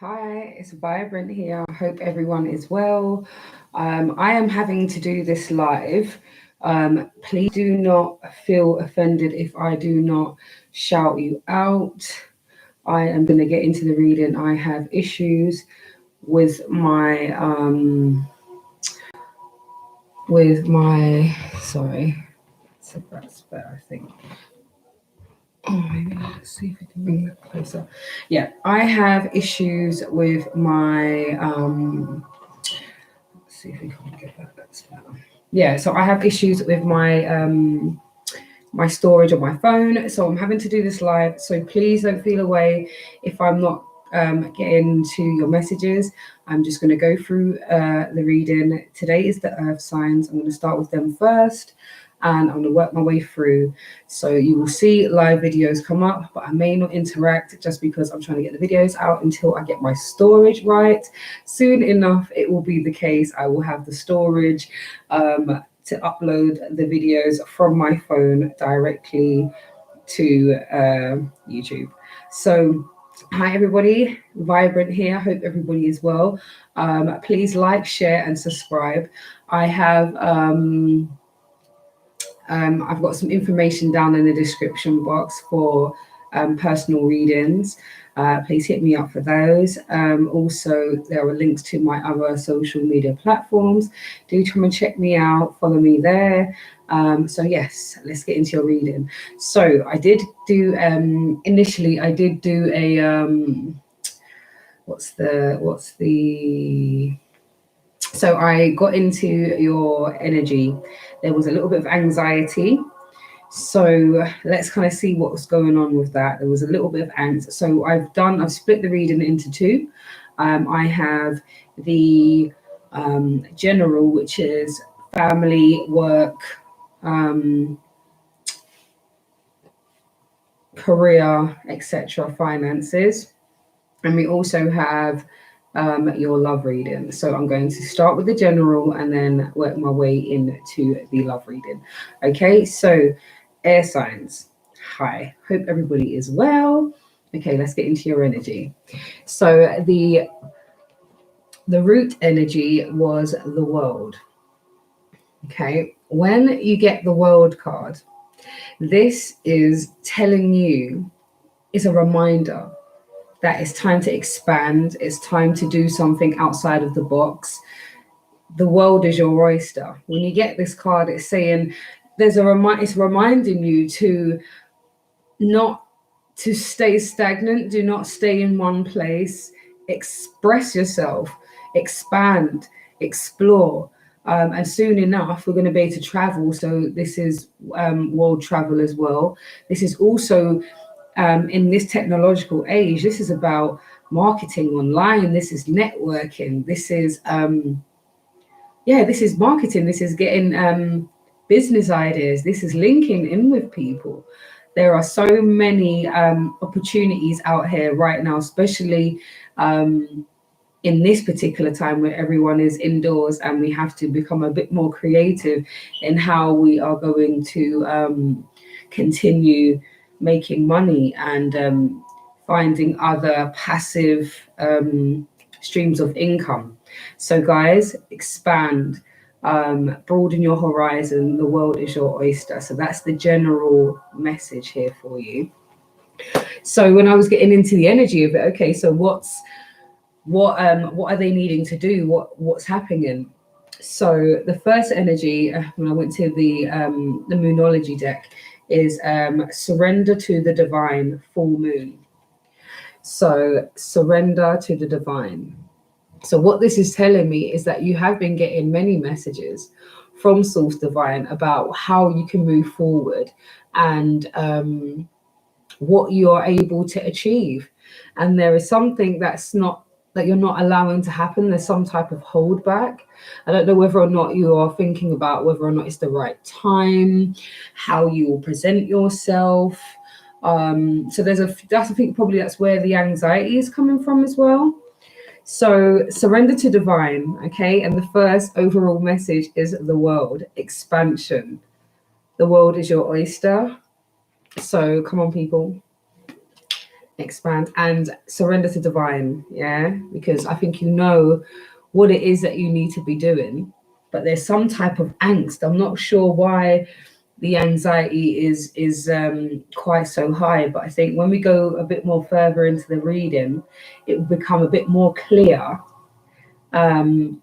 Hi, it's Vibrant here. I hope everyone is well. I am having to do this live. Please do not feel offended if I do not shout you out. I am going to get into the reading. I have issues with my sorry. So that's better, I think. Oh, maybe let's see if we can bring that closer. Yeah, I have issues with my let's see if we can get that. That's better. Yeah, so I have issues with my storage on my phone, so I'm having to do this live. So please don't feel away if I'm not getting to your messages. I'm just going to go through the reading. Today is the earth signs. I'm going to start with them first and I'm going to work my way through. So you will see live videos come up, but I may not interact just because I'm trying to get the videos out until I get my storage right. Soon enough, it will be the case. I will have the storage to upload the videos from my phone directly to YouTube. So hi everybody, Vibrant here. Hope everybody is well. Please like, share and subscribe. I've got some information down in the description box for personal readings. Please hit me up for those. Also, there are links to my other social media platforms. Do come and check me out. Follow me there. So yes, let's get into your reading. So I did do initially. I did do a so I got into your energy. There was a little bit of anxiety. So let's kind of see what's going on with that. There was a little bit of angst. So I've split the reading into two. I have the general, which is family, work, career, etc., finances. And we also have your love reading. So I'm going to start with the general and then work my way into the love reading. Okay, so air signs. Hi, hope everybody is well. Okay, let's get into your energy. So the root energy was the world. Okay, when you get the world card, this is telling you, it's a reminder that it's time to expand, it's time to do something outside of the box. The world is your oyster. When you get this card, it's saying it's reminding you to not to stay stagnant, do not stay in one place, express yourself, expand, explore. And soon enough, we're going to be able to travel. So this is world travel as well. This is also in this technological age, this is about marketing online. This is networking. This is this is marketing. This is getting business ideas. This is linking in with people. There are so many opportunities out here right now, especially in this particular time where everyone is indoors and we have to become a bit more creative in how we are going to continue making money and finding other passive streams of income. So guys, expand, broaden your horizon. The world is your oyster. So that's the general message here for you. So when I was getting into the energy of it, okay, so what are they needing to do? What's happening? So the first energy when I went to the Moonology deck is surrender to the divine, full moon. So surrender to the divine. So what this is telling me is that you have been getting many messages from Source Divine about how you can move forward and what you are able to achieve. And there is something that you're not allowing to happen. There's some type of holdback. I don't know whether or not you are thinking about whether or not it's the right time, how you will present yourself. So I think probably that's where the anxiety is coming from as well. So surrender to divine, okay? And the first overall message is the world, expansion. The world is your oyster. So come on, people. expand, and surrender to divine. Yeah, because I think you know what it is that you need to be doing, but there's some type of angst. I'm not sure why the anxiety is quite so high, but I think when we go a bit more further into the reading, it will become a bit more clear um,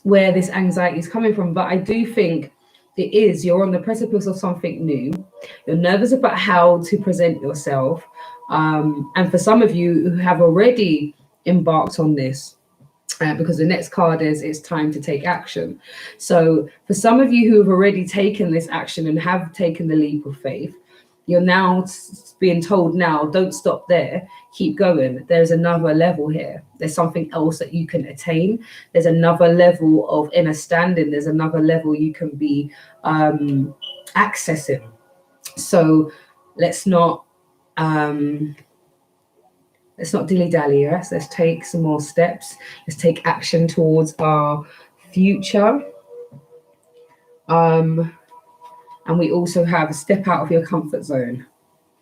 where this anxiety is coming from. But I do think it is, you're on the precipice of something new. You're nervous about how to present yourself. And for some of you who have already embarked on this, because the next card is it's time to take action. So for some of you who have already taken this action and have taken the leap of faith, you're now being told, now don't stop there, keep going. There's another level here. There's something else that you can attain. There's another level of inner standing. There's another level you can be accessing. So let's not dilly-dally. Yes, let's take some more steps. Let's take action towards our future. And we also have a step out of your comfort zone.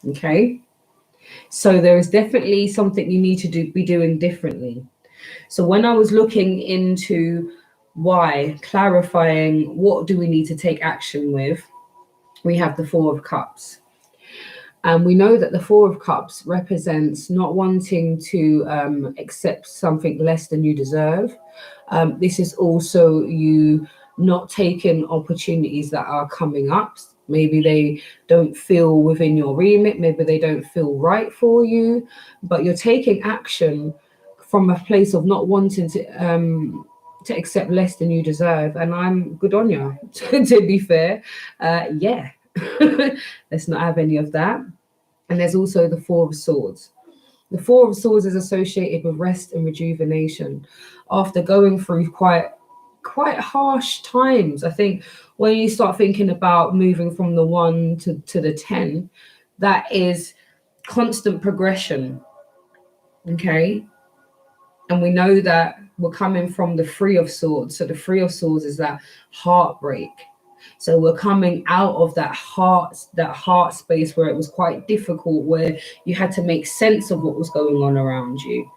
Okay, so there is definitely something you need to be doing differently. So when I was looking into why, clarifying what do we need to take action with, we have the Four of Cups. And we know that the Four of Cups represents not wanting to accept something less than you deserve. This is also you not taking opportunities that are coming up. Maybe they don't feel within your remit. Maybe they don't feel right for you, but you're taking action from a place of not wanting to accept less than you deserve. And I'm good on you, to be fair. Yeah, let's not have any of that. And there's also the Four of Swords. The Four of Swords is associated with rest and rejuvenation. After going through quite harsh times, I think when you start thinking about moving from the 1 to the 10, that is constant progression. Okay. And we know that we're coming from the Three of Swords. So the Three of Swords is that heartbreak. So we're coming out of that heart space where it was quite difficult, where you had to make sense of what was going on around you.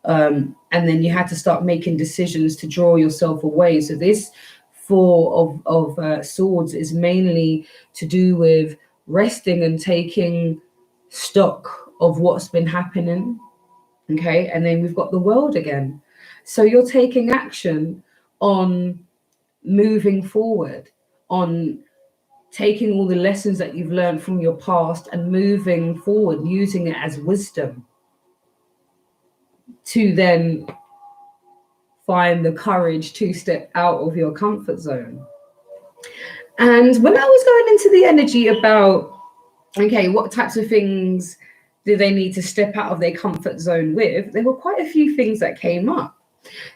And then you had to start making decisions to draw yourself away. So this Four of Swords is mainly to do with resting and taking stock of what's been happening. Okay, and then we've got the World again. So you're taking action on moving forward, on taking all the lessons that you've learned from your past and moving forward, using it as wisdom to then find the courage to step out of your comfort zone. And when I was going into the energy about, okay, what types of things do they need to step out of their comfort zone with, there were quite a few things that came up.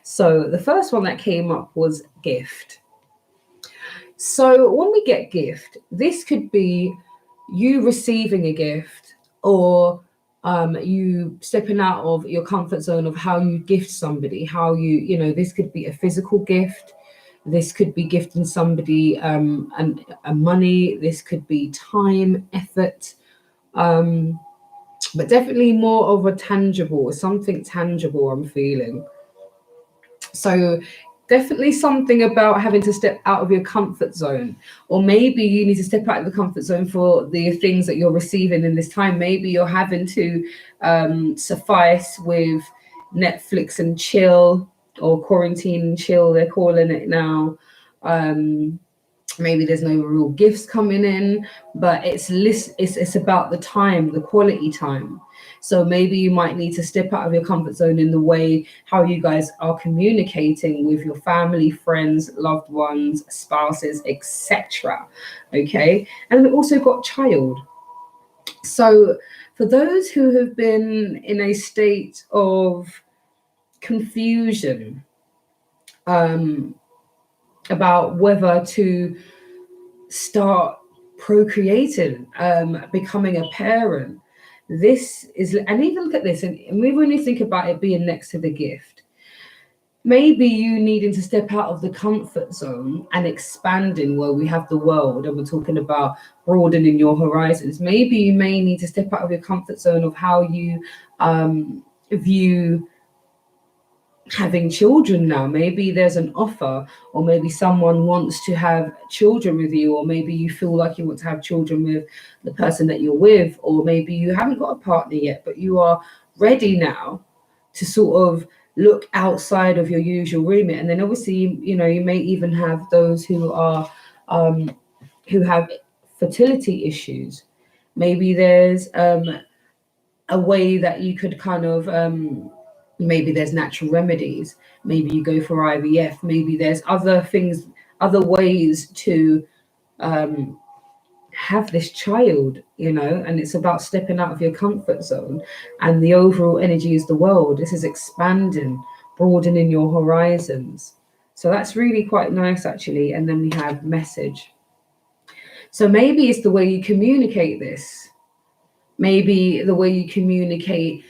So the first one that came up was gift. So when we get gift, this could be you receiving a gift, or you stepping out of your comfort zone of how you gift somebody, how this could be a physical gift. This could be gifting somebody a money. This could be time, effort, but definitely more of a tangible, something tangible I'm feeling. So definitely something about having to step out of your comfort zone, or maybe you need to step out of the comfort zone for the things that you're receiving in this time. Maybe you're having to suffice with Netflix and chill, or quarantine and chill, they're calling it now. Maybe there's no real gifts coming in, but it's about the time, the quality time. So maybe you might need to step out of your comfort zone in the way how you guys are communicating with your family, friends, loved ones, spouses, etc. Okay, and we've also got child. So for those who have been in a state of confusion about whether to start procreating, becoming a parent, this is, and even look at this, and we really think about it being next to the gift. maybe you needing to step out of the comfort zone and expanding where we have the world and we're talking about broadening your horizons. Maybe you may need to step out of your comfort zone of how you view having children now. Maybe there's an offer, or maybe someone wants to have children with you, or maybe you feel like you want to have children with the person that you're with, or maybe you haven't got a partner yet, but you are ready now to sort of look outside of your usual remit. And then obviously, you know, you may even have those who are who have fertility issues. Maybe there's a way that you could kind of maybe there's natural remedies, maybe you go for IVF, maybe there's other things, other ways to have this child, you know. And it's about stepping out of your comfort zone, and the overall energy is the world. This is expanding, broadening your horizons. So that's really quite nice actually. And then we have message. So maybe it's the way you communicate this, maybe the way you communicate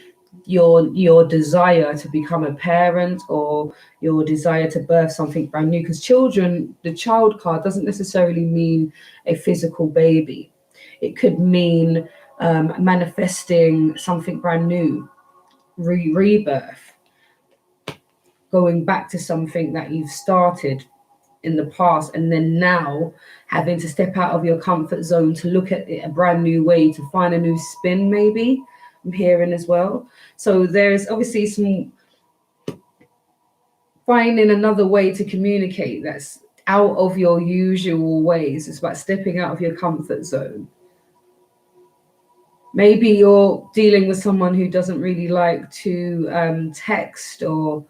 your desire to become a parent, or your desire to birth something brand new. Because children, the child card doesn't necessarily mean a physical baby. It could mean manifesting something brand new, rebirth, going back to something that you've started in the past, and then now having to step out of your comfort zone to look at it a brand new way, to find a new spin. Maybe I'm hearing as well. So there's obviously some finding another way to communicate that's out of your usual ways. It's about stepping out of your comfort zone. Maybe you're dealing with someone who doesn't really like to text, um,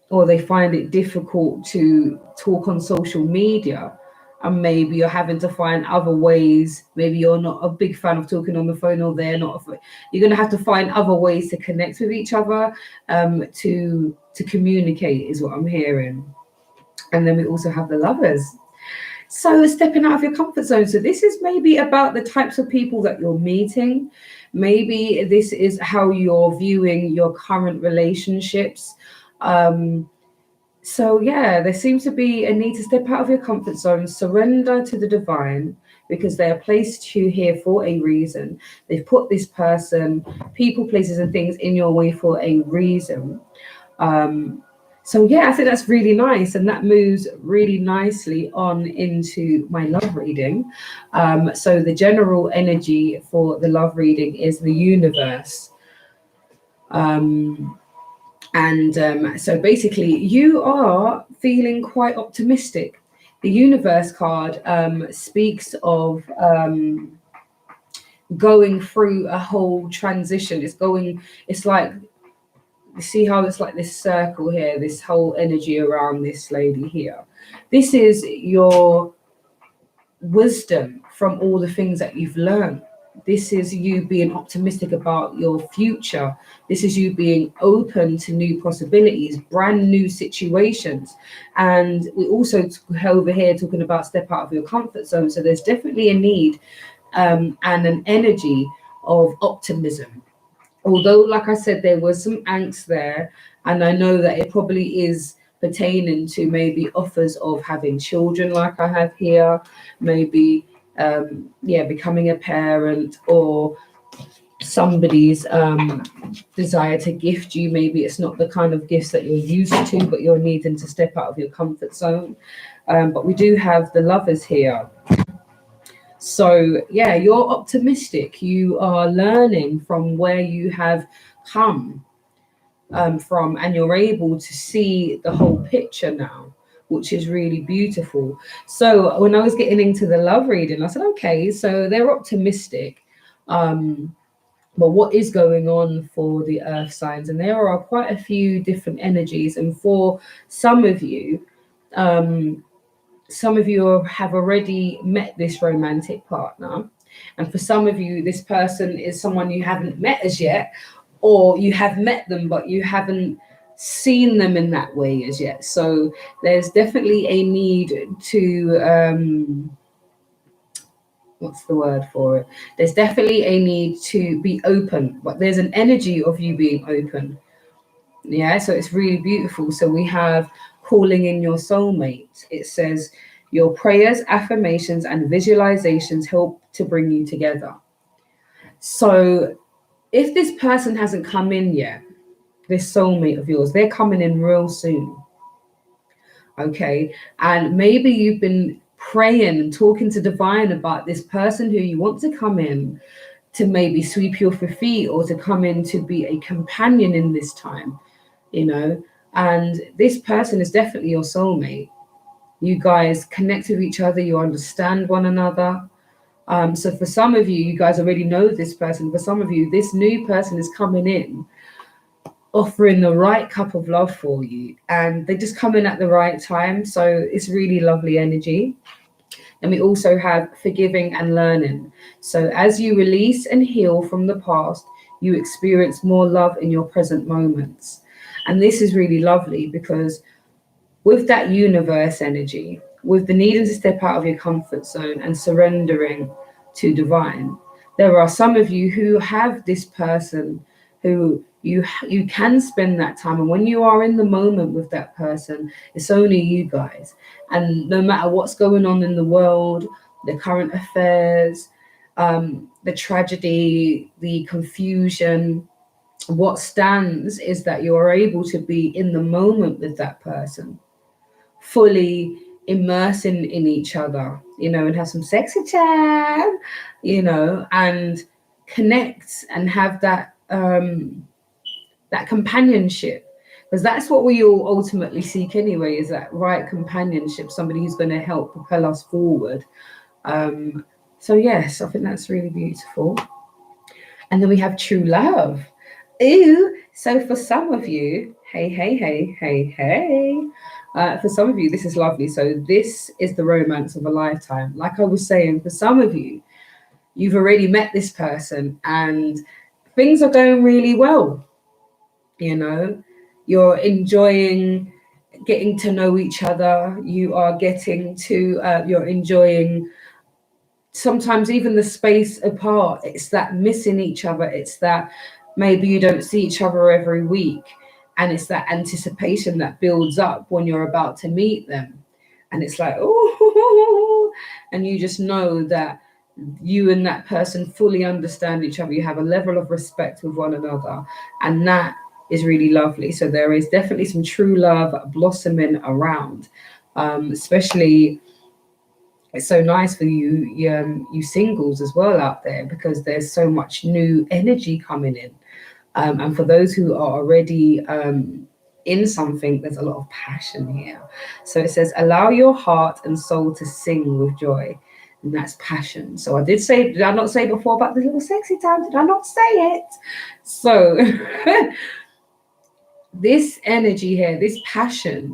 or they find it difficult to talk on social media, and maybe you're having to find other ways. Maybe you're not a big fan of talking on the phone, or they're not. You're going to have to find other ways to connect with each other, to communicate, is what I'm hearing. And then we also have the lovers. So stepping out of your comfort zone. So this is maybe about the types of people that you're meeting. Maybe this is how you're viewing your current relationships. So yeah, there seems to be a need to step out of your comfort zone, surrender to the divine, because they are placed you here for a reason. They've put this person, people, places, and things in your way for a reason. Um, so yeah, I think that's really nice, and that moves really nicely on into my love reading. So the general energy for the love reading is the universe. Um, and so basically, you are feeling quite optimistic. The universe card speaks of going through a whole transition. It's like, you see how it's like this circle here, this whole energy around this lady here. This is your wisdom from all the things that you've learned. This is you being optimistic about your future. This is you being open to new possibilities, brand new situations. And we also over here talking about step out of your comfort zone. So there's definitely a need and an energy of optimism. Although, like I said, there was some angst there, and I know that it probably is pertaining to maybe offers of having children, like I have here, maybe yeah, becoming a parent, or somebody's desire to gift you. Maybe it's not the kind of gifts that you're used to, but you're needing to step out of your comfort zone. But we do have the lovers here. So yeah, you're optimistic. You are learning from where you have come from, and you're able to see the whole picture now, which is really beautiful. So when I was getting into the love reading, I said, okay, so they're optimistic. But what is going on for the earth signs? And there are quite a few different energies. And for um, some of you have already met this romantic partner. And for some of you, this person is someone you haven't met as yet, or you have met them, but you haven't seen them in that way as yet. So there's definitely a need to, what's the word for it? There's definitely a need to be open, but there's an energy of you being open. Yeah, so it's really beautiful. So we have calling in your soulmate. It says your prayers, affirmations, and visualizations help to bring you together. So if this person hasn't come in yet, this soulmate of yours, they're coming in real soon. Okay. And maybe you've been praying and talking to divine about this person who you want to come in to maybe sweep you off your feet or to come in to be a companion in this time, you know. And this person is definitely your soulmate. You guys connect with each other, you understand one another. So for some of you, you guys already know this person. For some of you, this new person is coming in offering the right cup of love for you, and they just come in at the right time. So it's really lovely energy. And we also have forgiving and learning. So as you release and heal from the past, you experience more love in your present moments. And this is really lovely because with that universe energy, with the needing to step out of your comfort zone and surrendering to divine, there are some of you who have this person who you can spend that time, and when you are in the moment with that person, it's only you guys. And no matter what's going on in the world, the current affairs, the tragedy, the confusion, what stands is that you are able to be in the moment with that person, fully immersing in each other, you know, and have some sexy chat, you know, and connect and have that companionship, because that's what we all ultimately seek anyway, is that right companionship, somebody who's going to help propel us forward. So yes, I think that's really beautiful. And then we have true love. Ooh, so for some of you, hey, for some of you, this is lovely. So this is the romance of a lifetime. Like I was saying, for some of you, you've already met this person and things are going really well. You know, you're enjoying getting to know each other. You are getting to, you're enjoying sometimes even the space apart. It's that missing each other. It's that maybe you don't see each other every week. And it's that anticipation that builds up when you're about to meet them. And it's like, oh, and you just know that you and that person fully understand each other. You have a level of respect with one another. And that is really lovely. So there is definitely some true love blossoming around, especially it's so nice for you singles as well out there, because there's so much new energy coming in. And for those who are already in something, there's a lot of passion here. So it says, allow your heart and soul to sing with joy. And that's passion. So did I not say before about the little sexy time? Did I not say it? So this energy here, this passion,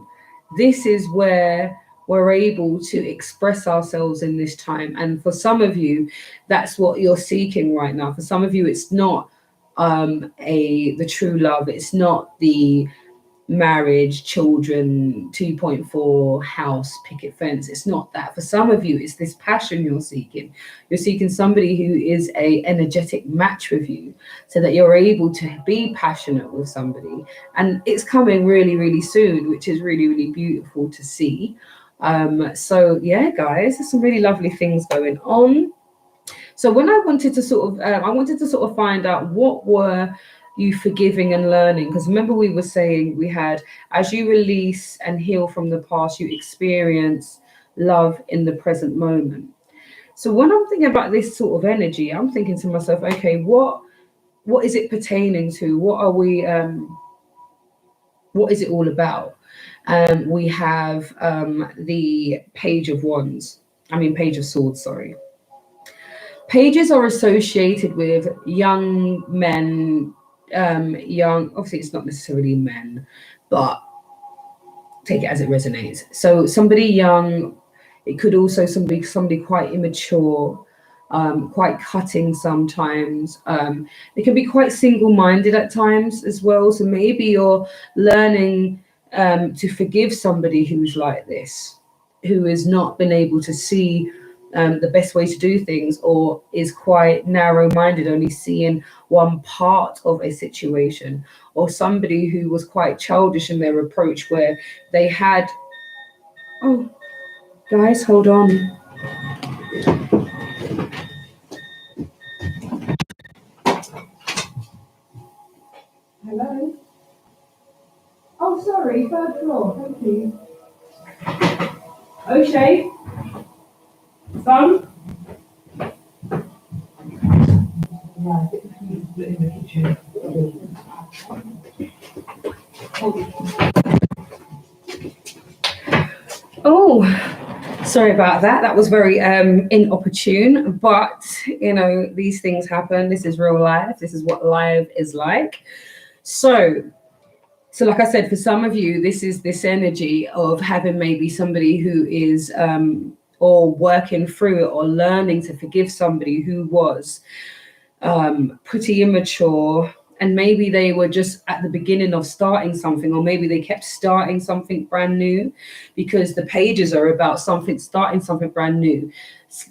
this is where we're able to express ourselves in this time. And for some of you, that's what you're seeking right now. For some of you, it's not the true love. It's not the marriage, children, 2.4 house, picket fence. It's not that. For some of you, it's this passion you're seeking. You're seeking somebody who is a energetic match with you, so that you're able to be passionate with somebody. And it's coming really, really soon, which is really, really beautiful to see. So yeah, guys, there's some really lovely things going on. So when I wanted to sort of find out what were you forgiving and learning, because remember we were saying we had, as you release and heal from the past, you experience love in the present moment. So when I'm thinking about this sort of energy, I'm thinking to myself, okay, what is it pertaining to? What is it all about? We have the Page of Swords, sorry. Pages are associated with young men, obviously it's not necessarily men, but take it as it resonates. So somebody young, it could also somebody quite immature, quite cutting sometimes. It can be quite single-minded at times as well. So maybe you're learning to forgive somebody who's like this, who has not been able to see the best way to do things, or is quite narrow-minded, only seeing one part of a situation, or somebody who was quite childish in their approach, where they had, oh, guys, hold on. Hello? Oh, sorry, third floor, thank you. O'Shea? Son? Yeah, in the kitchen. Oh, sorry about that. That was very inopportune, but these things happen. This is real life. This is what life is like. So like I said, for some of you, this is this energy of having maybe somebody who is or working through it, or learning to forgive somebody who was pretty immature, and maybe they were just at the beginning of starting something, or maybe they kept starting something brand new, because the pages are about starting something brand new,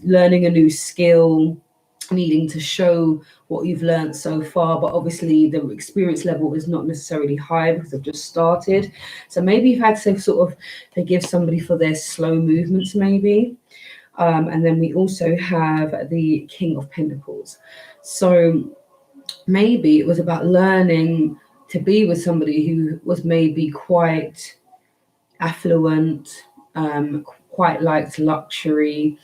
learning a new skill, needing to show what you've learned so far, but obviously the experience level is not necessarily high because they've just started. So maybe you've had to sort of forgive somebody for their slow movements, maybe. And then we also have the King of Pentacles. So maybe it was about learning to be with somebody who was maybe quite affluent, quite liked luxury,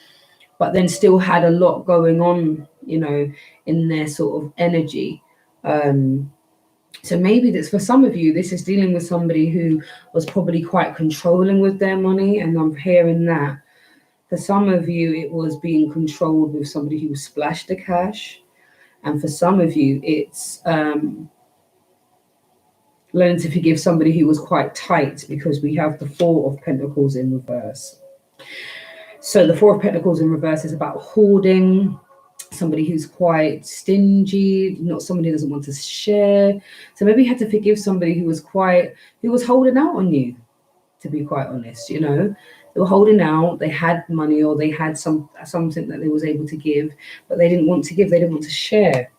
but then still had a lot going on, in their sort of energy. So maybe that's, for some of you, this is dealing with somebody who was probably quite controlling with their money, and I'm hearing that. For some of you, it was being controlled with somebody who splashed the cash. And for some of you, it's learning to forgive somebody who was quite tight, because we have the Four of Pentacles in reverse. So the Four of Pentacles in reverse is about hoarding, somebody who's quite stingy, not somebody who doesn't want to share. So maybe you had to forgive somebody who was holding out on you, to be quite honest. They were holding out, they had money, or they had something that they was able to give, but they didn't want to give, they didn't want to share.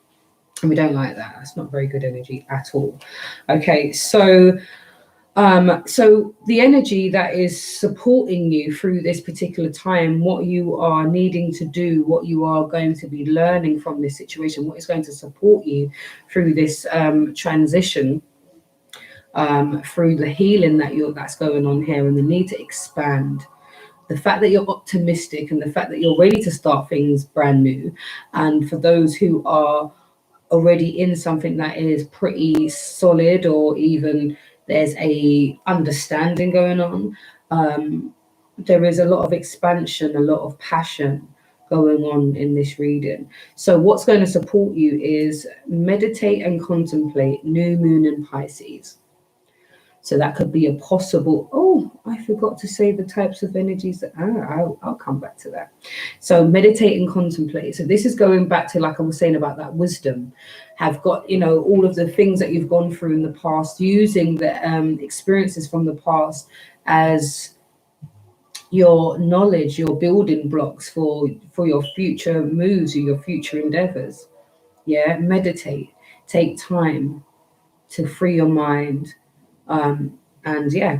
And we don't like that. That's not very good energy at all. Okay, so the energy that is supporting you through this particular time, what you are needing to do, what you are going to be learning from this situation, what is going to support you through this transition, through the healing that's going on here, and the need to expand. The fact that you're optimistic, and the fact that you're ready to start things brand new. And for those who are already in something that is pretty solid, or even there's a understanding going on, there is a lot of expansion, a lot of passion going on in this reading. So what's going to support you is meditate and contemplate new moon in Pisces. So that could be a possible, I forgot to say the types of energies that, I'll come back to that. So meditate and contemplate. So this is going back to, like I was saying about that wisdom, have got, all of the things that you've gone through in the past, using the experiences from the past as your knowledge, your building blocks for your future moves, or your future endeavors. Yeah, meditate, take time to free your mind. And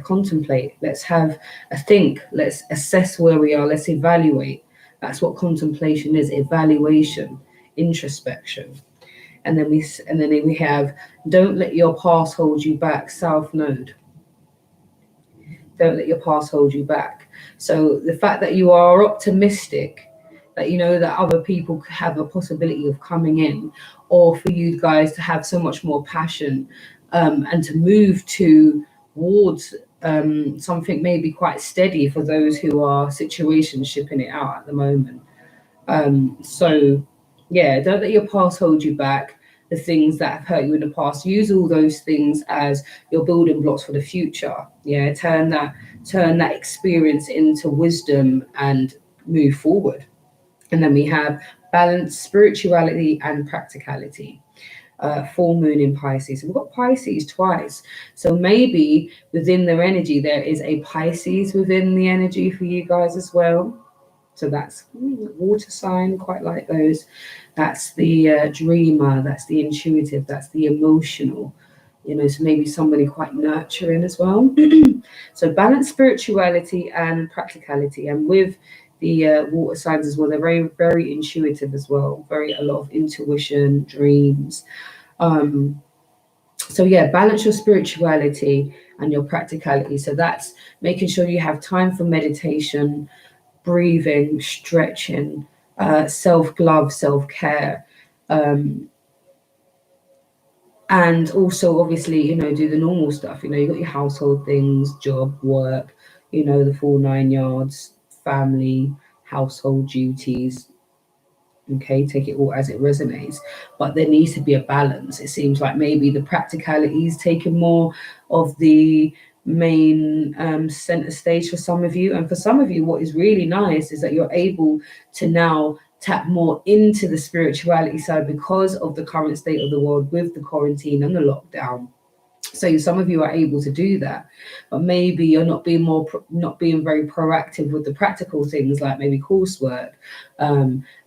contemplate. Let's have a think. Let's assess where we are. Let's evaluate. That's what contemplation is: evaluation, introspection. And then we have, don't let your past hold you back. South Node. Don't let your past hold you back. So the fact that you are optimistic, that that other people have a possibility of coming in, or for you guys to have so much more passion, and to move towards something maybe quite steady for those who are shipping it out at the moment. Don't let your past hold you back. The things that have hurt you in the past, use all those things as your building blocks for the future. Yeah, turn that experience into wisdom and move forward. And then we have balance, spirituality, and practicality. Full moon in Pisces. We've got Pisces twice. So maybe within their energy, there is a Pisces within the energy for you guys as well. So that's water sign, quite like those. That's the dreamer, that's the intuitive, that's the emotional. So maybe somebody quite nurturing as well. So balance spirituality and practicality. And with the water signs as well, they're very, very intuitive as well. Very a lot of intuition, dreams. Um, so yeah, balance your spirituality and your practicality. So that's making sure you have time for meditation, breathing, stretching, self-love, self-care. Um, and also obviously, do the normal stuff. You got your household things, job, work, the full 9 yards, family, household duties. Okay, take it all as it resonates, but there needs to be a balance. It seems like maybe the practicality is taking more of the main center stage for some of you, and for some of you what is really nice is that you're able to now tap more into the spirituality side because of the current state of the world with the quarantine and the lockdown. So some of you are able to do that, but maybe you're not being very proactive with the practical things, like maybe coursework,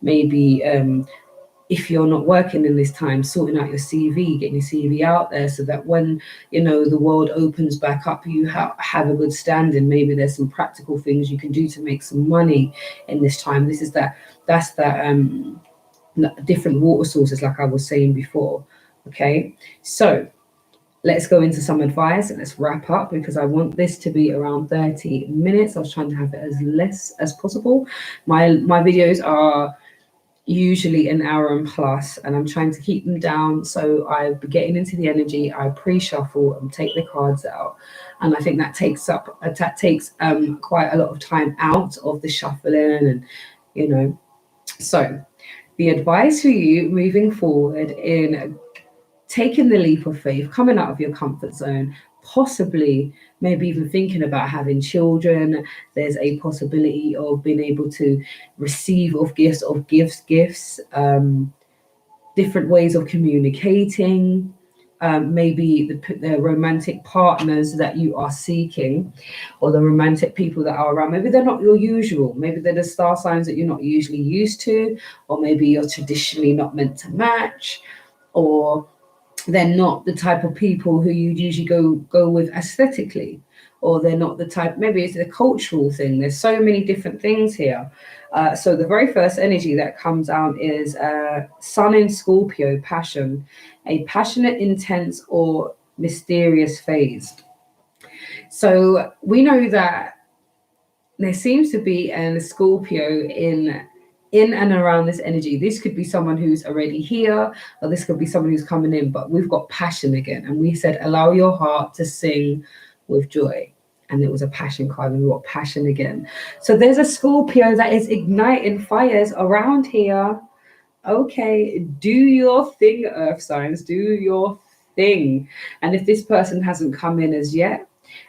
maybe if you're not working in this time, sorting out your CV, getting your CV out there, so that when the world opens back up, you have a good standing. Maybe there's some practical things you can do to make some money in this time. That's that different water sources, like I was saying before. Okay, so let's go into some advice and let's wrap up, because I want this to be around 30 minutes. I was trying to have it as less as possible. My videos are usually an hour and plus, and I'm trying to keep them down. So I'll be getting into the energy. I pre-shuffle and take the cards out, and I think that takes quite a lot of time out of the shuffling, and so the advice for you moving forward in taking the leap of faith, coming out of your comfort zone, possibly maybe even thinking about having children. There's a possibility of being able to receive gifts, different ways of communicating, maybe the romantic partners that you are seeking, or the romantic people that are around. Maybe they're not your usual. Maybe they're the star signs that you're not usually used to, or maybe you're traditionally not meant to match, or they're not the type of people who you usually go with aesthetically, or they're not the type. Maybe it's a cultural thing. There's so many different things here. So the very first energy that comes out is Sun in Scorpio, passion, a passionate, intense, or mysterious phase. So we know that there seems to be an Scorpio in and around this energy. This could be someone who's already here, or this could be someone who's coming in, but we've got passion again. And we said, allow your heart to sing with joy. And it was a passion card, and we got passion again. So there's a Scorpio that is igniting fires around here. Okay, do your thing, earth signs, do your thing. And if this person hasn't come in as yet,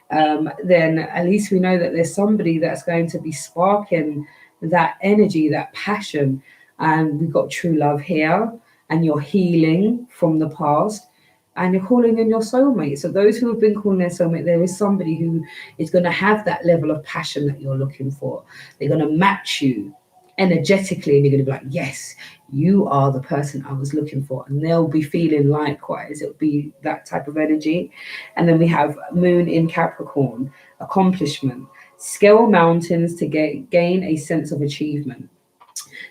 then at least we know that there's somebody that's going to be sparking that energy, that passion. And we've got true love here, and you're healing from the past, and you're calling in your soulmate. So those who have been calling their soulmate, there is somebody who is going to have that level of passion that you're looking for. They're going to match you energetically, and you're going to be like, yes, you are the person I was looking for. And they'll be feeling likewise. It'll be that type of energy. And then we have Moon in Capricorn, accomplishment, scale mountains to gain a sense of achievement.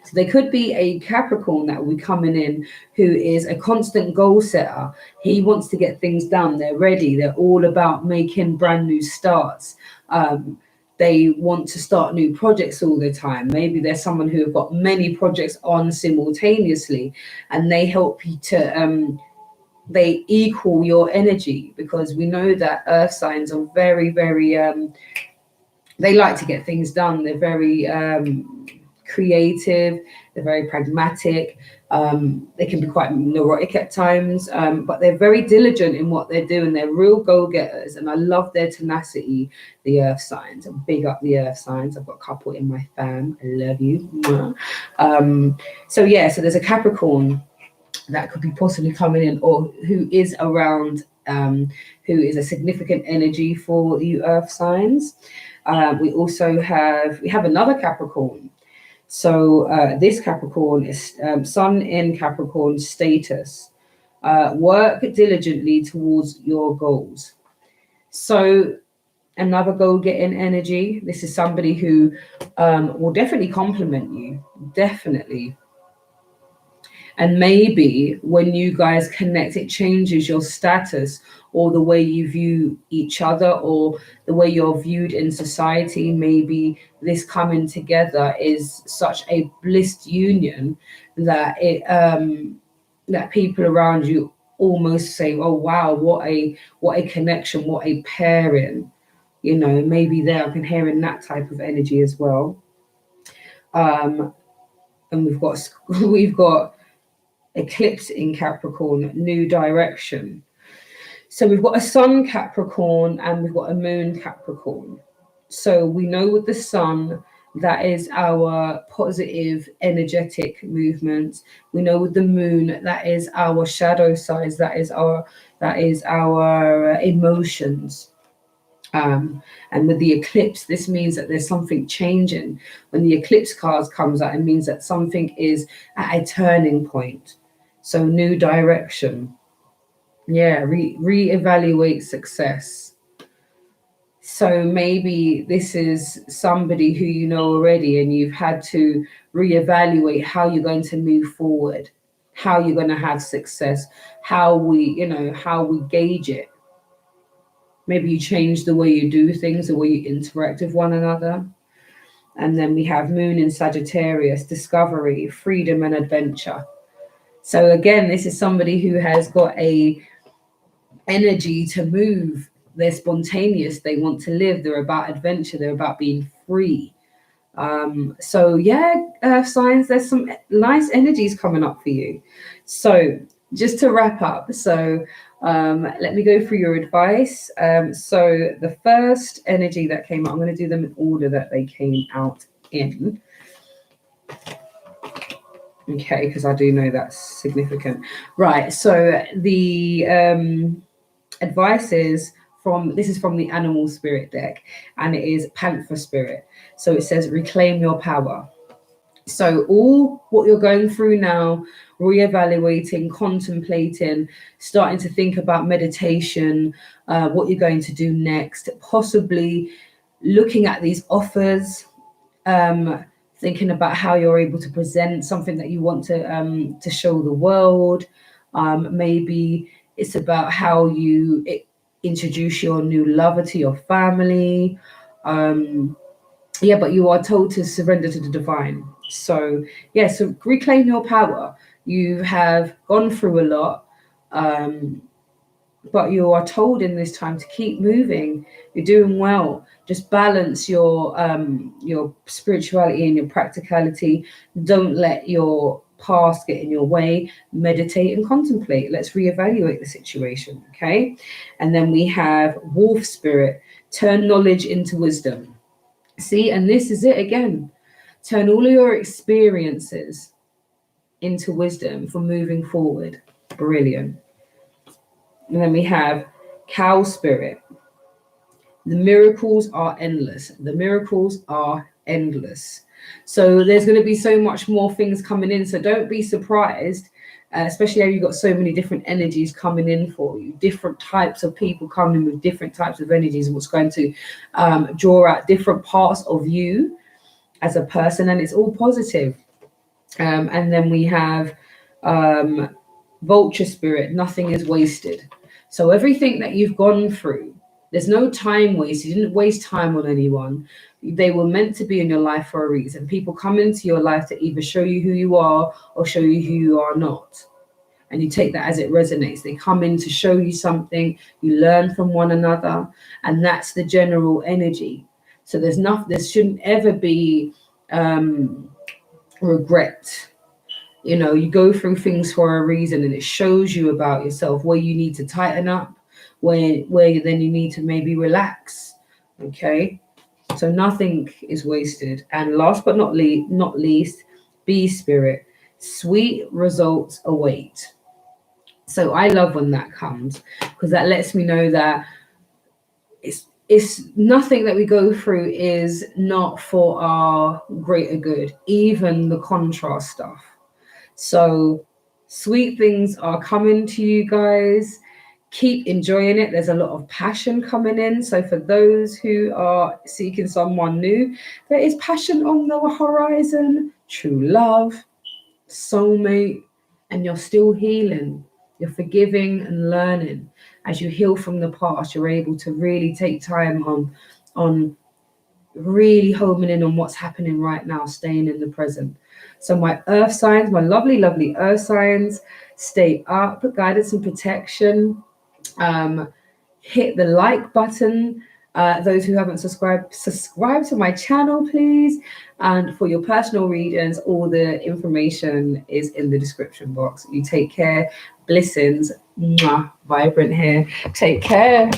So there could be a Capricorn that will be coming in who is a constant goal setter. He wants to get things done. They're ready. They're all about making brand new starts. They want to start new projects all the time. Maybe there's someone who have got many projects on simultaneously, and they help you to they equal your energy, because we know that earth signs are very, very they like to get things done. They're very creative, they're very pragmatic, they can be quite neurotic at times, but they're very diligent in what they're doing. They're real go-getters, and I love their tenacity, the earth signs. Big up the earth signs. I've got a couple in my fam. I love you. So yeah, so there's a Capricorn that could be possibly coming in, or who is around, who is a significant energy for you earth signs. We have another Capricorn. So this Capricorn is Sun in Capricorn status. Work diligently towards your goals. So another goal-getting energy. This is somebody who will definitely compliment you, definitely. And maybe when you guys connect, it changes your status or the way you view each other or the way you're viewed in society. Maybe this coming together is such a blissed union that it that people around you almost say, "Oh wow, what a connection, what a pairing." You know, maybe there I've been hearing that type of energy as well. Um, and we've got eclipse in Capricorn, new direction. So we've got a sun Capricorn and we've got a moon Capricorn. So we know with the sun, that is our positive energetic movement. We know with the moon, that is our shadow sides, that is our emotions. And with the eclipse, this means that there's something changing. When the eclipse card comes out, it means that something is at a turning point. So new direction. Yeah, reevaluate success. So maybe this is somebody who you know already and you've had to reevaluate how you're going to move forward, how you're going to have success, how we gauge it. Maybe you change the way you do things, the way you interact with one another. And then we have Moon in Sagittarius, discovery, freedom, and adventure. So again, this is somebody who has got a energy to move. They're spontaneous. They want to live. They're about adventure. They're about being free. So yeah, Earth signs, there's some nice energies coming up for you. So just to wrap up, so let me go through your advice. So the first energy that came out, I'm going to do them in order that they came out in. Okay, because I do know that's significant. Right, so the advice is this is from the animal spirit deck, and it is Panther spirit. So it says reclaim your power. So all what you're going through now, reevaluating, contemplating, starting to think about meditation, what you're going to do next, possibly looking at these offers, thinking about how you're able to present something that you want to show the world. Maybe it's about how you introduce your new lover to your family. But you are told to surrender to the divine. So so reclaim your power. You have gone through a lot, but you are told in this time to keep moving. You're doing well. Just balance your spirituality and your practicality. Don't let your past get in your way. Meditate and contemplate. Let's reevaluate the situation. Okay. And then we have wolf spirit. Turn knowledge into wisdom. See, and this is it again. Turn all of your experiences into wisdom for moving forward. Brilliant. And then we have cow spirit. The miracles are endless. The miracles are endless. So there's going to be so much more things coming in. So don't be surprised, especially if you've got so many different energies coming in for you, different types of people coming with different types of energies, what's going to draw out different parts of you as a person, and it's all positive. And then we have vulture spirit. Nothing is wasted. So everything that you've gone through, there's no time waste. You didn't waste time on anyone. They were meant to be in your life for a reason. People come into your life to either show you who you are or show you who you are not. And you take that as it resonates. They come in to show you something. You learn from one another. And that's the general energy. So there shouldn't ever be regret. You know, you go through things for a reason, and it shows you about yourself, where you need to tighten up, where then you need to maybe relax. Okay, so nothing is wasted. And last but not least, bee spirit. Sweet results await. So I love when that comes, because that lets me know that it's nothing that we go through is not for our greater good, even the contrast stuff. So sweet things are coming to you guys. Keep enjoying it. There's a lot of passion coming in. So for those who are seeking someone new, there is passion on the horizon, true love, soulmate, and you're still healing. You're forgiving and learning. As you heal from the past, you're able to really take time on really homing in on what's happening right now, staying in the present. So my earth signs, my lovely, lovely earth signs, stay up, guidance and protection. Hit the like button. Those who haven't subscribe to my channel, please. And for your personal readings, all the information is in the description box. You take care. Blessings. Mwah. Vibrant here. Take care.